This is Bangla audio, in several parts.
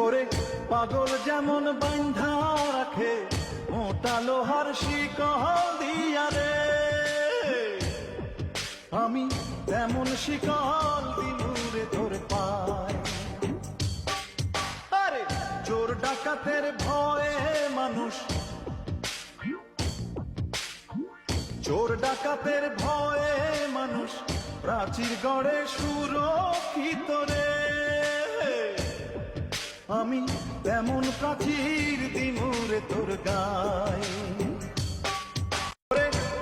ওরে পাগল যেমন বান্ধা রাখে মোটা লোহার শিকল দিয়া রে, আমি তেমন শিকল দিলুরে তোর পায়। আরে চোর ডাকাতের ভয়ে মানুষ, চোর ডাকাতের ভয়ে মানুষ প্রাচীর গড়ে সুরক্ষিত রে, আমি তেমন প্রাচীর দিমুরে তোর গায়ে।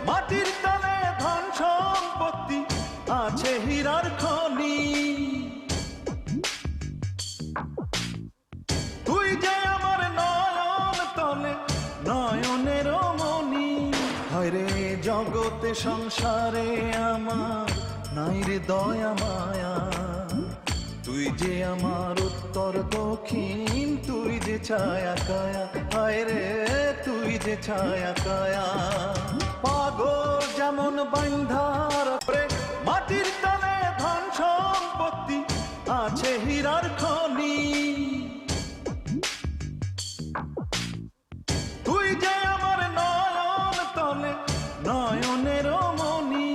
মাটির তলে ধন সম্পত্তি আছে হীরার খনি, তুই যে আমার নয়ন তলে নয়নের মনি। হায়রে জগতে সংসারে আমার নাই রে দয়া মায়া, তুই যে আমার উত্তর দক্ষিণ, তুই যে ছায়া কায়া। হায়রে তুই যে ছায়া কায়া। পাগল যেমন বান্ধা রাখে মাটির তলে ধন সম্পত্তি আছে হীরার খনি, তুই যে আমার নয়ন তলে নয়নের মনি।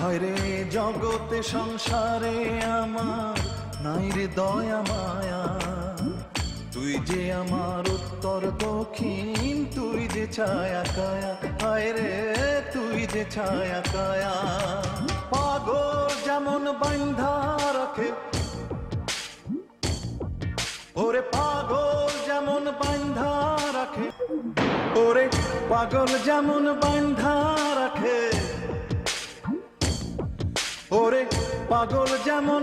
হায়রে জগতে সংসারে আমার নাই রে দয়া মায়া, তুই যে আমার উত্তর দক্ষিণ, তুই যে ছায়া কায়া। হায়রে তুই যে ছায়া কায়া। পাগল যেমন বান্ধা রাখে, ওরে পাগল যেমন বান্ধা রাখে, ওরে পাগল যেমন বান্ধা রাখে, ওরে পাগল যেমন